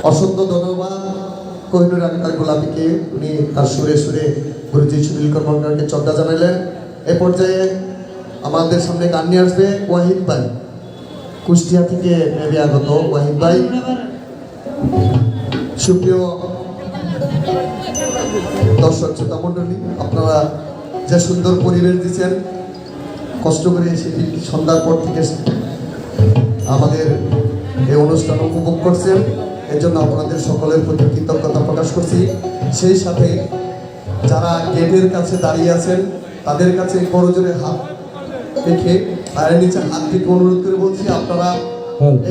অসংখ্য ধন্যবাদ কোহিনুর আক্তার গোলাপিকে। উনি তার সুরে সুরে গুরুজি সুনীল কর্মকারকে শ্রদ্ধা জানালেন। এ পর্যায়ে আমাদের সামনে গান নিয়ে আসবে ওয়াহিদ ভাই, কুষ্টিয়া থেকে নেবে আগত ওয়াহিদ ভাই। সুপ্রিয় দর্শক শ্রোতা মণ্ডলী, আপনারা যে সুন্দর পরিবেশ দিচ্ছেন, কষ্ট করে এসে সন্ধ্যার পর থেকে আমাদের এই অনুষ্ঠান উপভোগ করছেন, এর জন্য আপনাদের সকলের প্রতি কৃতজ্ঞতা প্রকাশ করছি। সেই সাথে যারা গেটের কাছে দাঁড়িয়ে আছেন তাদের কাছে করজোরে হাত রেখে পায়ের নিচে হাত থেকে অনুরোধ করে বলছি, আপনারা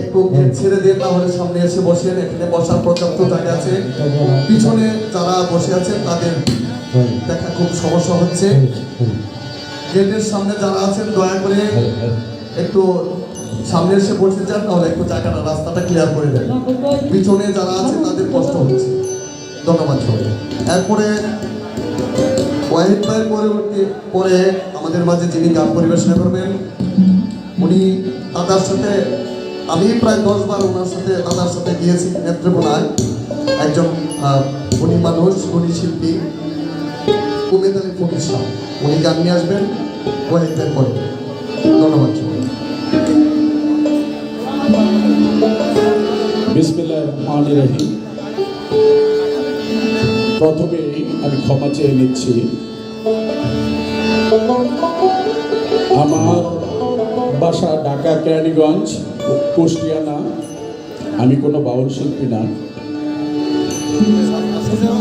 একটু গেট ছেড়ে দেন, না হলে সামনে এসে বসেন। এখানে বসার পর্যাপ্ত জায়গা আছে। পিছনে যারা বসে আছেন তাদের দেখা খুব সমস্যা হচ্ছে। গেটের সামনে যারা আছেন দয়া করে একটু সামনে এসে বসে যান, তাহলে একটু জায়গাটা রাস্তাটা ক্লিয়ার করে দেন। পিছনে যারা আছে তাদের কষ্ট হচ্ছে। ধন্যবাদ সবাই। এরপরে ওয়াহিদ ভাইয়ের পরে আমাদের মাঝে যিনি গান পরিবেশনা করবেন, উনি দাদার সাথে, আমি প্রায় 10 বার ওনার সাথে দাদার সাথে গিয়েছি নেত্রকোনায়। একজন উনি মানুষ, উনি শিল্পী উমেদ আলী ফকির সাহেব, উনি গান নিয়ে আসবেন ওয়াহিদ ভাইয়ের পরে। ধন্যবাদ সবাই। বিসমিল্লাহির রহমানির রহিম। প্রথমেই আমি ক্ষমা চেয়ে নিচ্ছি। আমার বাসা ঢাকা কেরানীগঞ্জ, কুষ্টিয়া না। আমি কোনো বাউল শিল্পী না।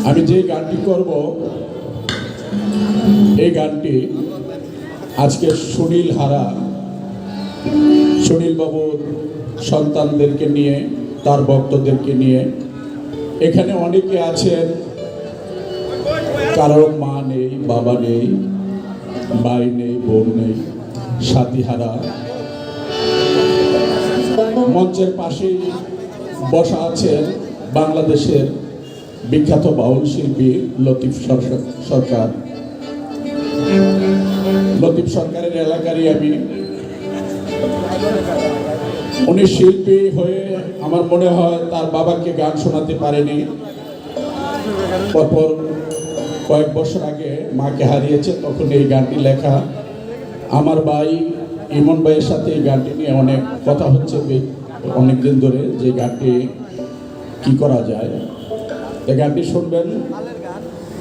আমি যে গানটি করব এই গানটি আজকে সুনীল হারা, সুনীল বাবুর সন্তানদেরকে নিয়ে, তার ভক্তদেরকে নিয়ে। এখানে অনেকে আছেন কারোর মা নেই, বাবা নেই, ভাই নেই, বোন নেই, সাথীহারা। মঞ্চের পাশেই বসা আছেন বাংলাদেশের বিখ্যাত বাউল শিল্পী লতিফ সরকার। লতিফ সরকারের এলাকারই আমি। উনি শিল্পী হয়ে আমার মনে হয় তার বাবাকে গান শোনাতে পারেনি। পরপর কয়েক বছর আগে মাকে হারিয়েছে, তখন এই গানটি লেখা। আমার ভাই ইমন ভাইয়ের সাথে এই গানটি নিয়ে অনেক কথা হচ্ছে অনেকদিন ধরে, যে গানটি কি করা যায়। এই গানটি শুনবেন।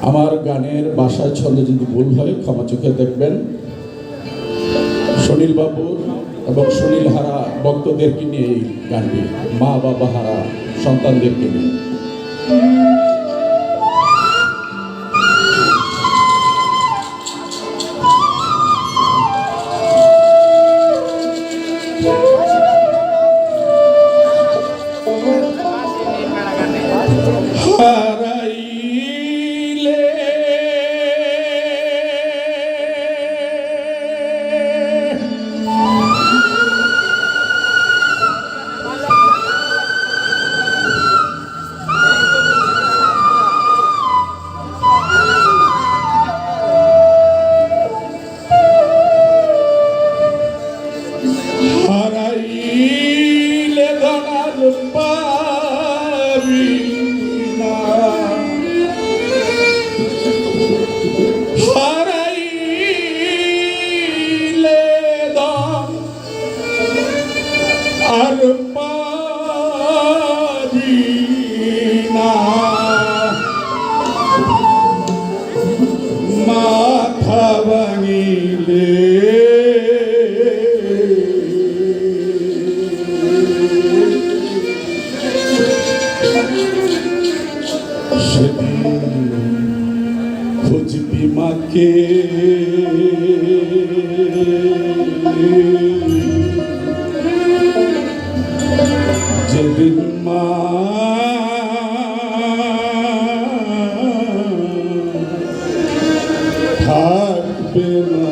আমার গানের বাসায় ছন্দে যদি ভুল হয় ক্ষমা চোখে দেখবেন। সুনীল বাবুর এবং সুনীল হারা ভক্তদেরকে নিয়ে এই গানটি, মা বাবা হারা সন্তানদেরকে নিয়ে। মাথা ভাঙিলে খুঁজবি মাকে, যেদিন মা থাকবে না।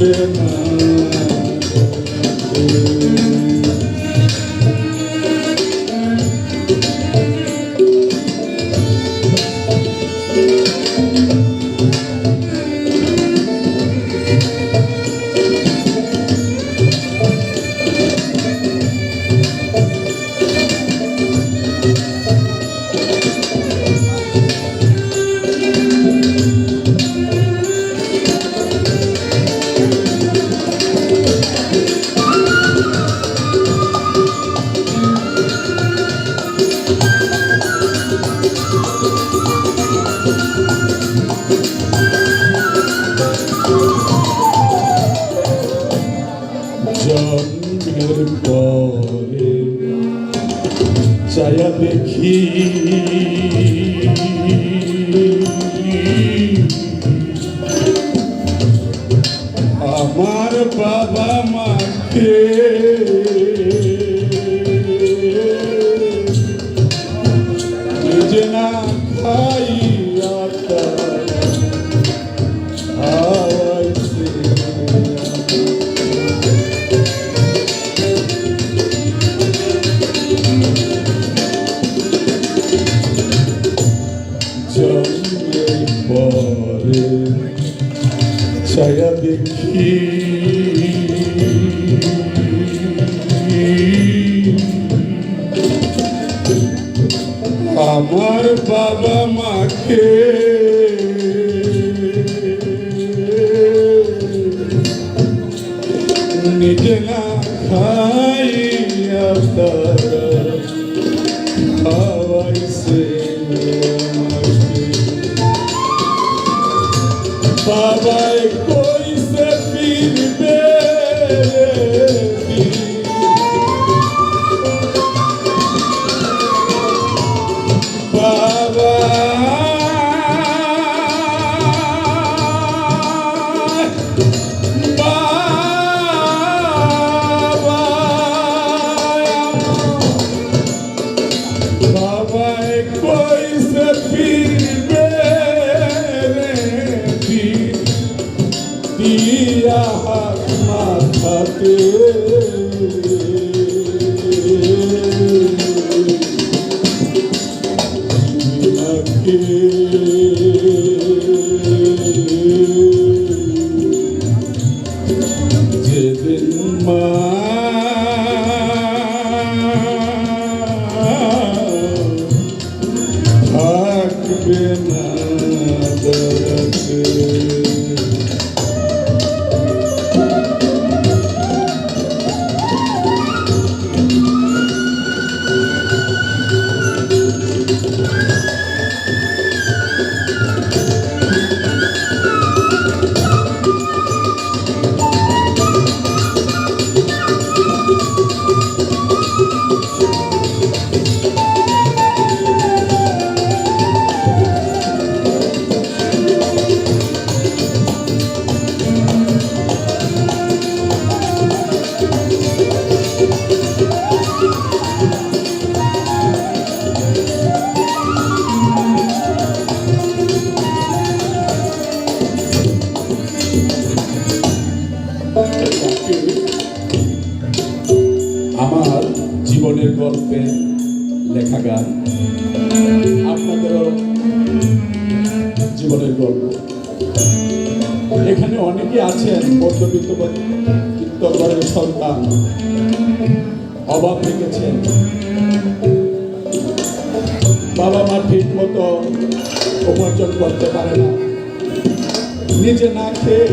থাকবে না। জন্মের পরে ছায়া দেখি আমার বাবা মাকে নিজে না খাইয়া খাওয়াইছে। জন্মের পরে ছায়া দেখি আমার বাবা মাকে নিজে না খাইয়া তারা খাওয়াইছে আমাকে। বাবাই কইছে ফিরবে বাবা বাবাই কইছে ফিরবে দিয়া হাত মাথাতে নাকি যেদিন মা থাকবে না দরতে। আমার জীবনের গল্পে লেখা গান, আপনাদেরও জীবনের গল্প। এখানে অনেকে আছেন মধ্যবিত্ত ঘরের সন্তান, অভাব রেখেছেন, বাবা মা ঠিক মতো উপার্জন করতে পারে না, নিজে না খেয়ে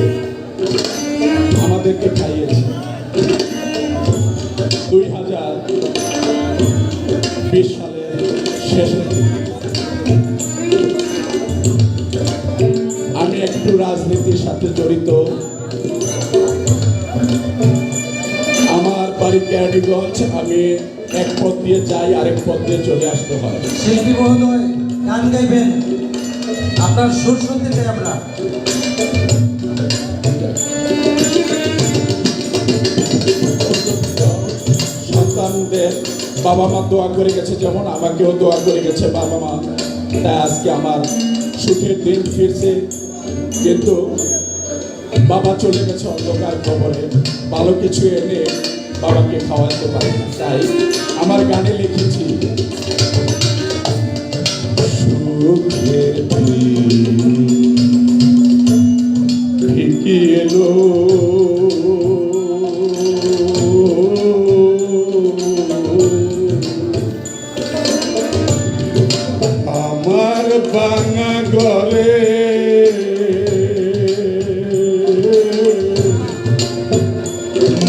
আমাদেরকে খাইয়েছে। 2020 সালের শেষের দিকে আমি একটু রাজনীতির সাথে জড়িত। আমার বাড়ি ক্যাডিগঞ্জ, আমি এক পথ দিয়ে যাই, আরেক পথ দিয়ে চলে আসতে হয়। শিল্পী মহোদয় গান গাইবেন, আপনার সুর শুনতে চাই আমরা। সন্তানদের বাবা মা দোয়া করে গেছে, যেমন আমাকেও দোয়া করে গেছে বাবা মা, তাই আজকে আমার সুখের দিন ফিরছে। কিন্তু বাবা চলে গেছে অন্ধকার কবরে, ভালো কিছু এনে বাবাকে খাওয়াতে পারি না, তাই আমার গানে লিখেছি সুখের দিন ঠিকই এলো, আমার বাঙা ঘরে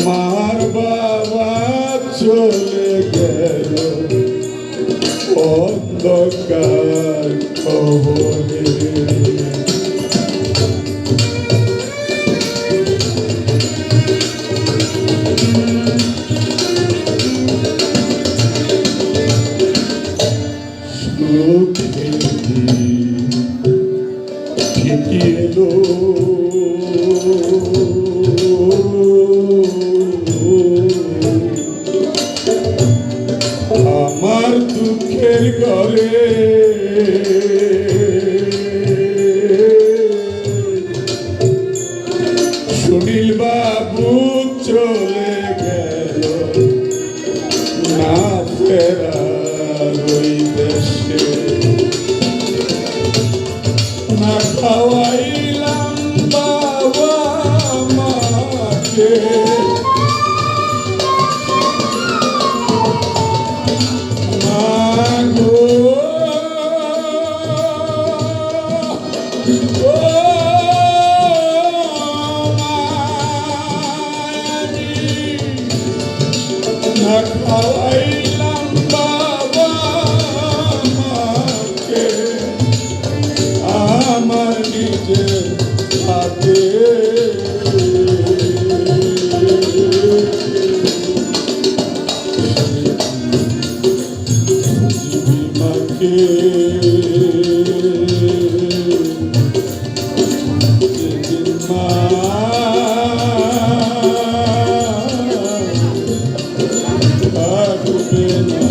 মার বাবা চলে গেল অন্ধকার কবরে। ঠিকই এলো, আমার দুঃখের ঘরে সুনীল বাবু চলে গেল না ফেরার ওই দেশে, না খাওয়াইলাম বাবা মাকে, না খাওয়াইলাম বাবা মাকে আমার নিজের হাতে, মাকে মা থাকবে না।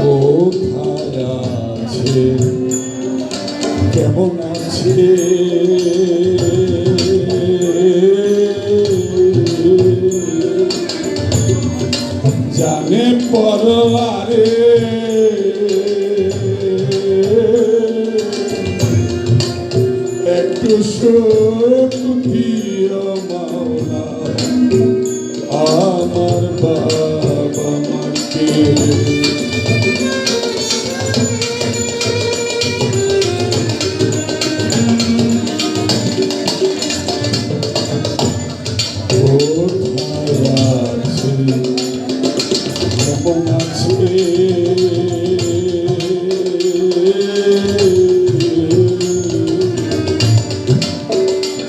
কোথায় আছে, কেমন আছে, জানে পরবারে একটু সুখ দিও মাওলা আমার বাবা মাকে। কেমন আছে,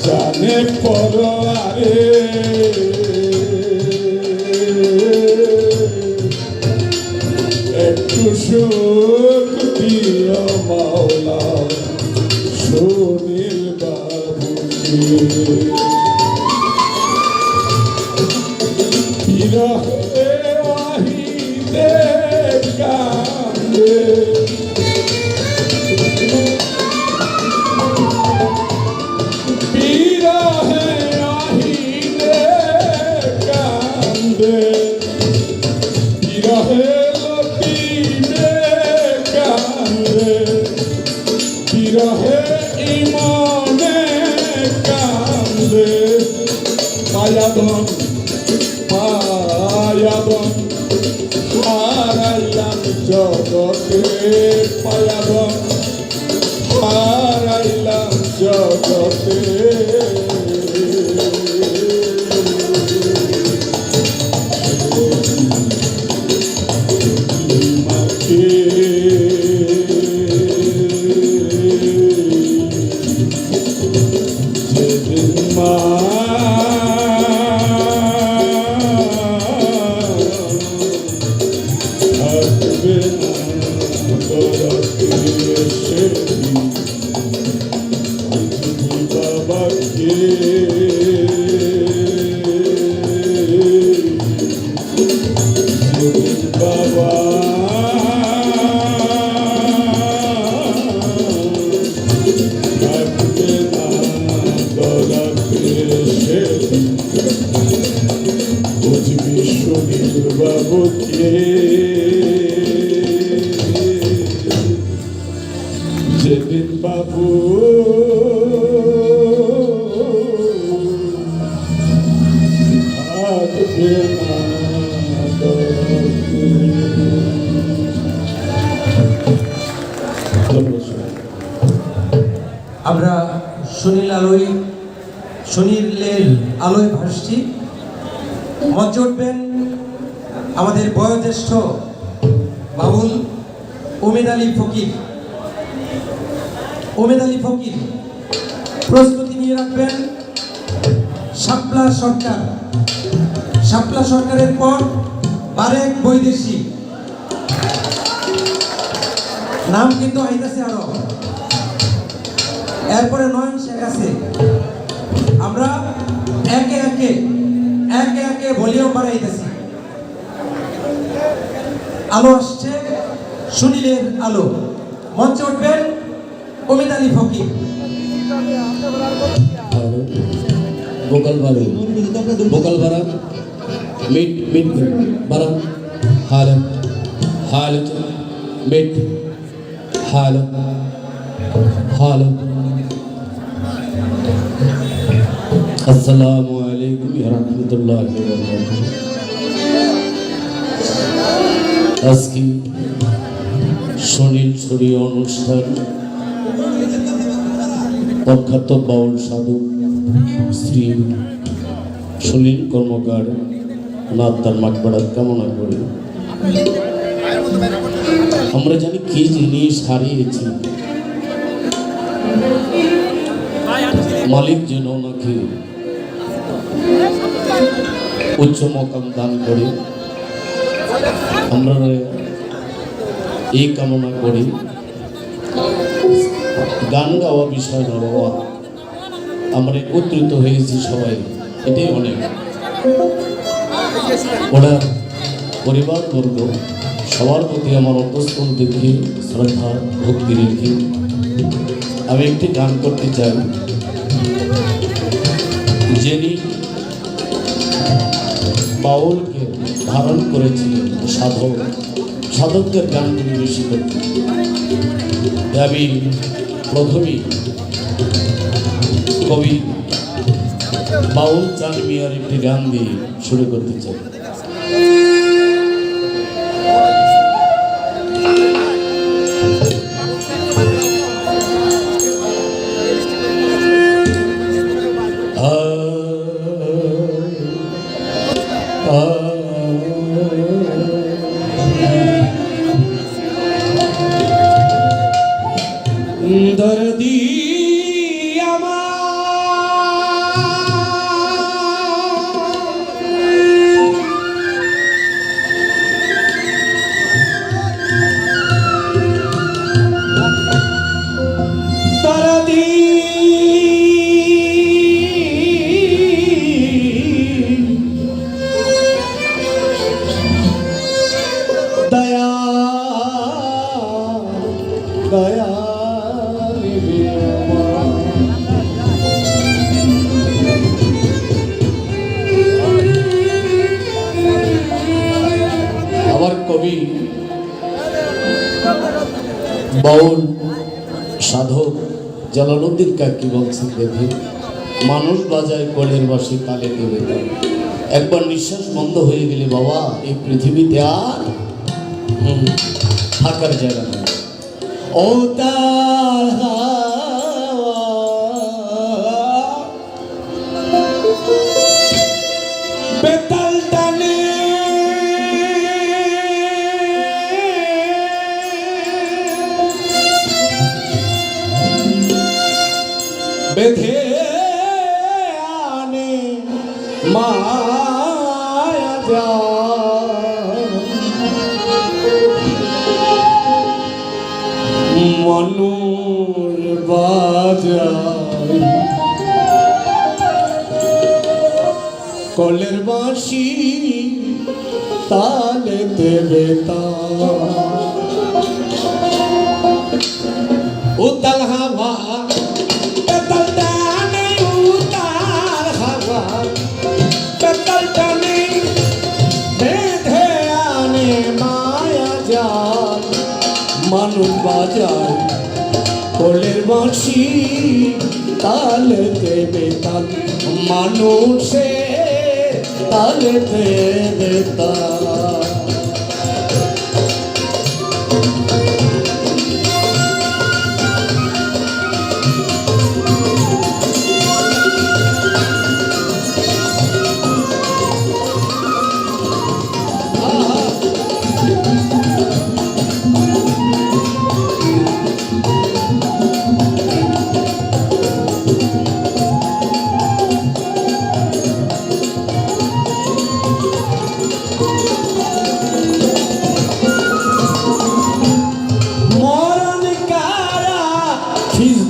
জানে পরবারে একটু সুখ দিও মাওলা সুনীল বাবুকে। বিরহে আহিতে কান্দে, বিরহে আহিতে কান্দে, বিরহে লতিনে কান্দে, বিরহে ইমনে কান্দে, মায়াবন পায়াবন হারাইলাম জগতে, পায়াবন হারাইলাম জগতে। মাকে যেদিন মা থাকবে না তরাতে সেদিন তুমি বাবাকে যেদিন বাবা থাকবে না তরাতে সেদিন বুঝবি সুনীল বাবুকে যেদিন বাবু থাকবে না আমরা সুনীলের আলোয় ভাসছি। মঞ্চে উঠবেন আমাদের বয়োজ্যেষ্ঠ বাবুল উমেদ আলী ফকির। উমেদ আলী ফকির প্রস্তুতি নিয়ে রাখবেন শাপলা সরকার। শাপলা সরকারের পর বারেক বৈদেশী নাম কিন্তু আইতাছে আরো, এরপরে নয়ন শেখ আছে। আমরা একে একে ভলিউম বাড়াইতেছি। আলো আসছে, সুনীলের আলো। মঞ্চে উঠবেন উমেদ আলী ফকির। vocal bara mid bara halat mid halat assalamu alaikum ya rahmatullahi wa barakatuh। আজকে সুনীল ছড়ি অনুষ্ঠান প্রখ্যাত বাউল সাধক শ্রী সুনীল কর্মকার তার মাগফিরাত কামনা করি। আমরা জানি কি জিনিস হারিয়েছি, মালিক যেন ওনাকে উচ্চ মকাম দান করে। আমরা এই কামনা করি। গান গাওয়া বিষয় না বাবা, আমরা একত্রিত হয়েছি সবাই, এটাই অনেক। ওরা পরিবারবর্গ সবার প্রতি আমার অন্তঃস্থল থেকে শ্রদ্ধা ভক্তি রেখে আমি একটি গান করতে চাই। যিনি বাউলকে ধারণ করেছিলেন সাধকদের গানগুলি বেশি করতে। আমি প্রথমেই কবি বাউল চাঁদ মিয়ার একটি গান দিয়ে শুরু করতে চাই। দরদি দয়া দয়া আমার কবি বাউল সাধক জালালউদ্দিন কাকি বলছেন, দেখে মানুষ বাজায় কলের বাসি তালে দেবে। একবার নিঃশ্বাস বন্ধ হয়ে গেলে বাবা এই পৃথিবীতে আর থাকার জায়গা নেই। ও বেতাল টানে বেঁধে মায়া যায় মানুষ বাজায় কলের বাঁশি তালে দেবে উতাল হাওয়া পেতাল টানে উতাল হাওয়া পেতাল টানে বেঁধে আনে মায়া যায় মানুষ বাজায় কলের বাঁশি তালে দেবে তাল মানুষে তালে দেবে তাল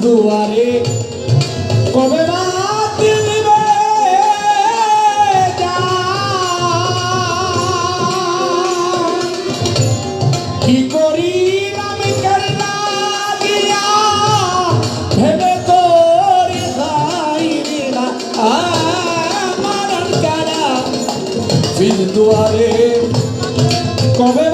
দুয়ারে কবে রাত দিবে কি করি আমি কেল্লা দিয়া ভেবে তোরি খাই দিলা মারণ কারা ফির দুয়ারে কবে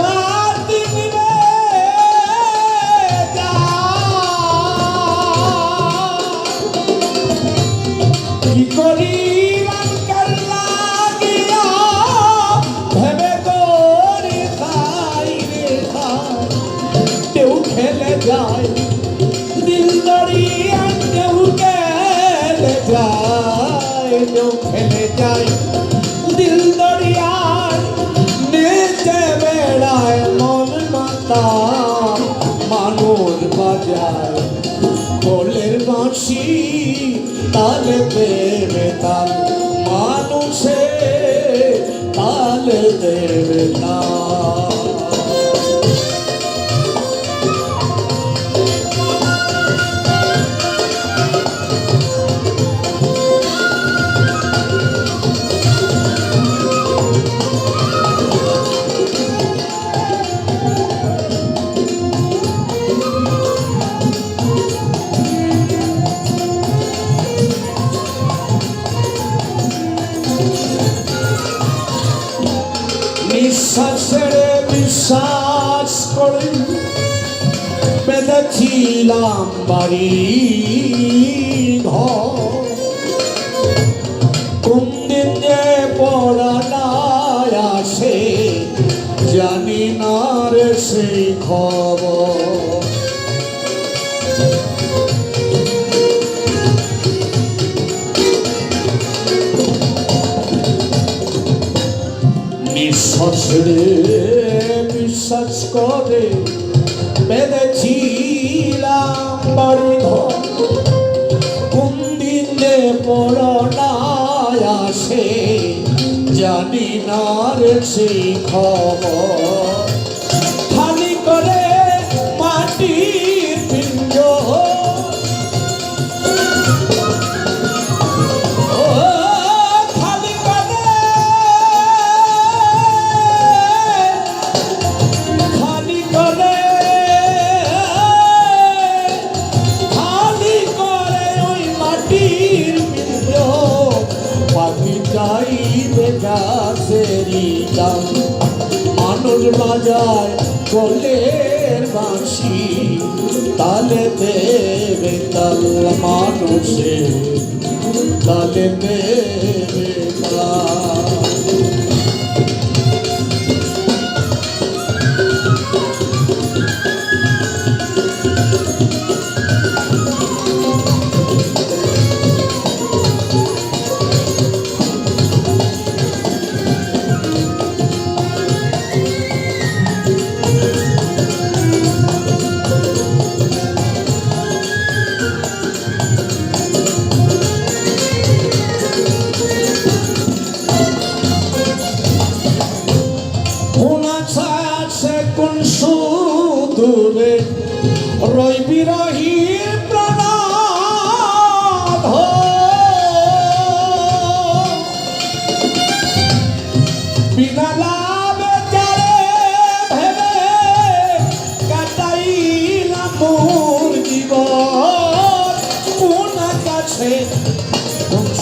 যায় দিল দরিয়া কেউ গেলে যায় কেউ খেলে যায় দিল দরিয়ায় নিচে বেড়ায় মন মাতা মানুষ বাজায় কোলের বাঁশি তালে দেবে তাল মানুষে তালে দেবে তাল নিঃশ্বাসের বিশ্বাস করে বেঁধেছিলাম বাড়ি ঘর কোন দিন যে পড়ায় আসে জানি না রে সেই খবর নিঃশ্বাসে বিশ্বাস করে বেঁধেছিলাম বাড়ি ঘর কোন দিনে পড়ায় আসে জানি না রে সেই খবর খালি করে মাটির পিণ্ড মানুষ বাজায় কোলের বাঁশি তালে দেবে তাল মানুষে তালে দেবে তাল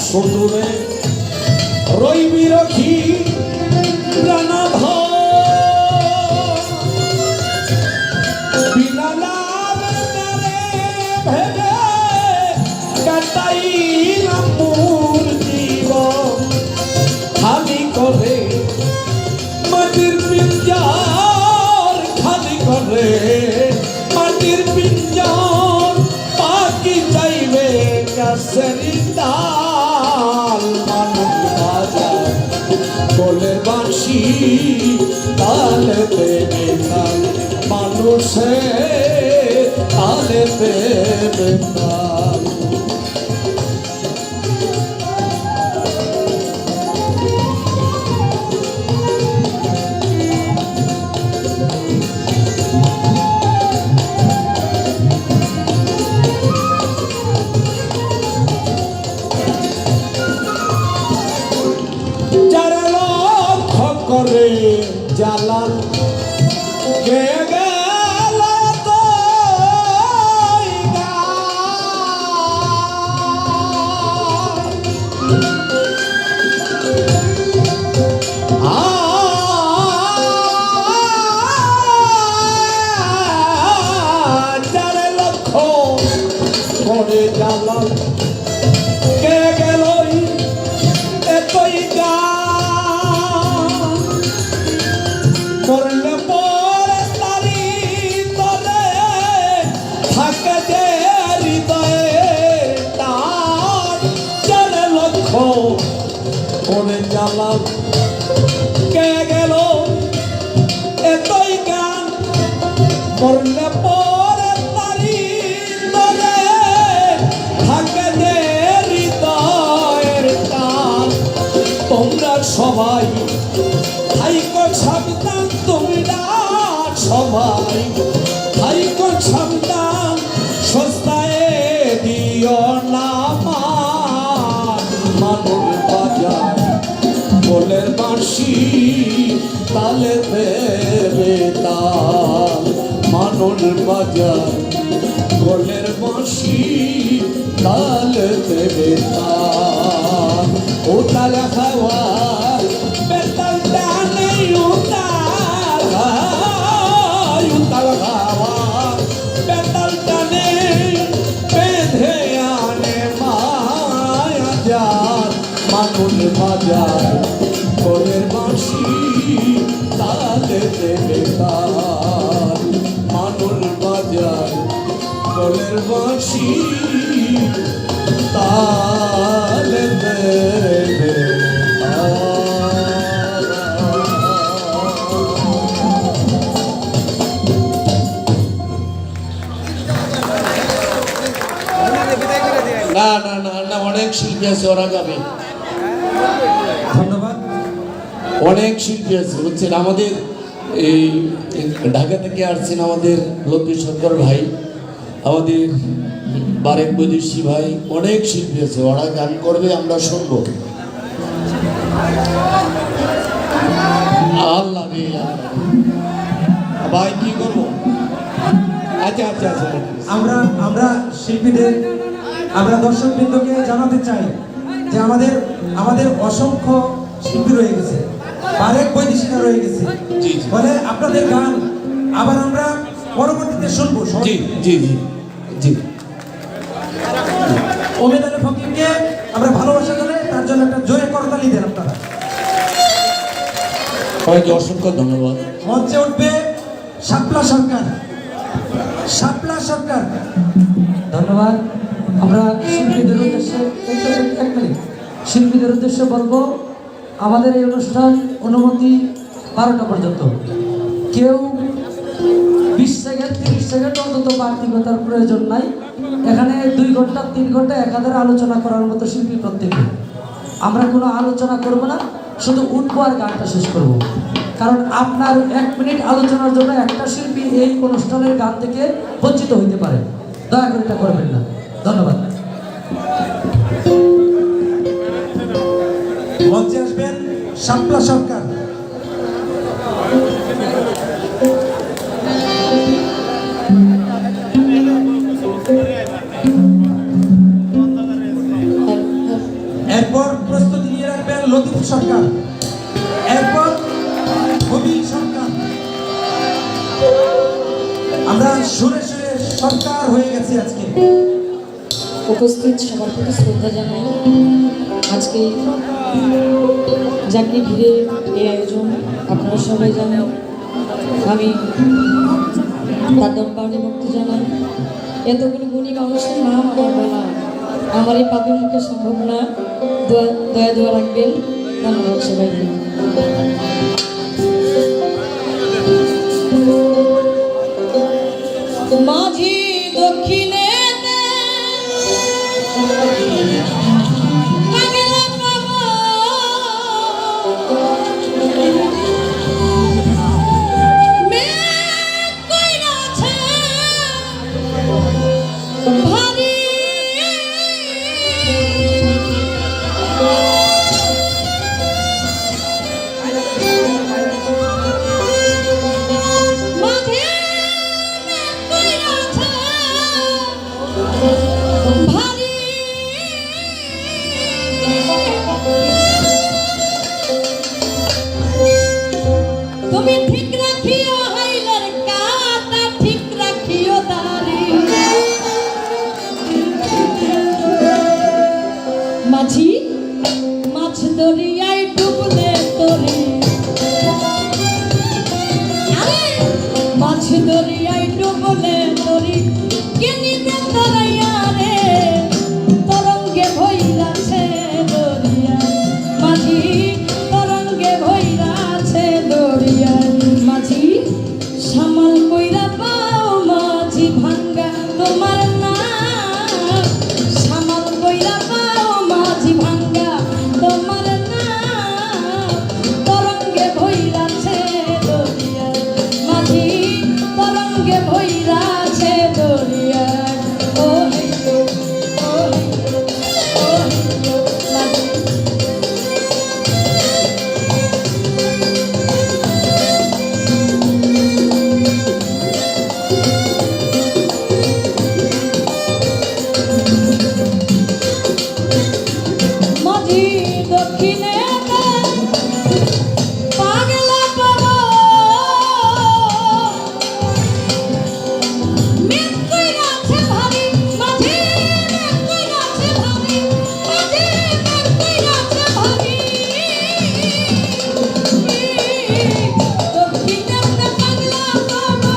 সুদূরে রইবি রখি প্রাণাধ বিনা লাভে ভেবে কাটাইলাম মোর জীবন খালি করে মাটির পিঞ্জর খালি করে মাটির পিঞ্জর পাখি চাইবে গাছের ডাল মানুষ বাজার বলে বাঁশি তালে দেবে তাল মানুষে তালে দেবে তাল যারা লক্ষ্য করে জ্বালান কে গেল তো যারা লক্ষ্য করে জ্বালান কে গেল এতই গান করলে পরে তারি তলে থাকে যে হৃদয়ের টান জানে লক্ষ্য করে জ্বালান কে গেল এতই গান করলে পরে তারি তলে থাকে যে হৃদয়ের টান তোমরা সবাই হাইকো সাবধান তোমরা সবাই হাইকো সাবধান সস্তায় দিও না মানুষ বাজার বলের বাঁশি তালে দেবে তাল মানুষ বাজার বলের বাঁশি তালে দেবে তাল ও তালা খাওয়া বেতাল টানে উতাল খাওয়া বেতাল টানে বেঁধে আনে মায়া যার মানুষ বাজার বলের বাঁশি তালে দেবে তাল মানুষ বাজার বলের বাঁশি তালে দেবে না না না না অনেক শিল্পী আছে ওরা গাবে ধন্যবাদ। অনেক শিল্পী আছে বুঝছেন আমাদের এই ঢাকা থেকে আসছেন আমাদের লক্ষ্মী সরকার ভাই আমাদের বারেক বৈদেশি ভাই অনেক শিল্পী আছে ওরা গান করবে আমরা শুনবো আল্লাহ রে আল্লাহ। ভাই কি করবো আচ্ছা আচ্ছা আচ্ছা আমরা শিল্পীদের আমরা দর্শকবৃন্দকে জানাতে চাই যে আমাদের অসংখ্য শিল্পী রয়ে গেছে বারেক বৈদেশিরা রয়ে গেছে জি। ফলে আপনাদের গান আবার আমরা পরবর্তীতে শুনবো জি জি জি জি ওমেদ আলী ফকিরকে আমরা ভালোবাসা জানাই তার জন্য একটা জোরে করতালি দেন আপনারা সবাইকে অসংখ্য ধন্যবাদ মঞ্চে উঠবে শাপলা সরকার শাপলা সরকার ধন্যবাদ। আমরা শিল্পীদের উদ্দেশ্যে এক মিনিট শিল্পীদের উদ্দেশ্যে বলবো আমাদের এই অনুষ্ঠান অনুমতি 12টা পর্যন্ত কেউ 20 সেকেন্ড 30 সেকেন্ড অন্তত বাড়তিকতার প্রয়োজন নাই এখানে 2 ঘন্টা 3 ঘন্টা একাধারে আলোচনা করার মতো শিল্পী প্রত্যেকে আমরা কোনো আলোচনা করব না শুধু উঠবো আর গানটা শেষ করব কারণ আপনার 1 মিনিট আলোচনার জন্য একটা শিল্পী এই অনুষ্ঠানের গান থেকে বঞ্চিত হইতে পারে দয়া করে এটা করবেন না ধন্যবাদ মঞ্চে আসবেন শাপলা সরকার এরপর প্রস্তুতি নিয়ে রাখবেন লতিফ সরকার, এরপর কবি সরকার। আমরা সুরে সুরে সরকার হয়ে গেছি আজকে। উপস্থিত সবার প্রতি শ্রদ্ধা জানাই। আজকে যাকে ঘিরে এই আয়োজন আপনারা সবাই জানেন, আমি তার দরবারে ভক্তি জানাই। এতগুলো গুণী মানুষের নাম আমার বলা আমার এই পাপের মুখে সম্ভব না। দয়া দোয়া রাখবেন। ধন্যবাদ সবাইকে। মাঝি দক্ষিণে মাঝি মাছ দরিয়ায় ডুবলে তরি, মাছ দরিয়ায় ডুবলে তরি কেনিবে তরাইয়া রে, তরঙ্গে ভৈরাছে দরিয়া। মাঝি তরঙ্গে ভৈরাছে দরিয়া। মাঝি সামাল কইরা পাও মাঝি ভাঙ্গা তোমার না, সামাল কইরা পাও মাঝি ভাঙ্গা তোমার না, তরঙ্গে ভৈরাছে দরিয়া। মাঝি তরঙ্গে ভৈরাছে দরিয়া। ও হিন্দু, ও হিন্দু, ও হিন্দু মাঝি। মাঝি দক্ষিণে পাগলা পাবো, মৃত্যুই আছে ভারী মাঝি, মৃত্যুই আছে ভারী মাঝি, মৃত্যুই আছে ভারী। দক্ষিণে পাগলা পাবো,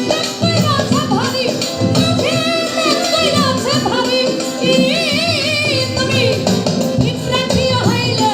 মৃত্যুই আছে ভারী মাঝি, মৃত্যুই আছে ভারী। তুমি ঠিক রাখিও হইলে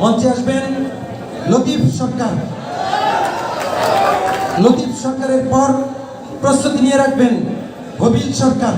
মঞ্চে আসবেন লতিফ সরকার। লতিফ সরকারের পর প্রস্তুতি নিয়ে রাখবেন হবিল সরকার।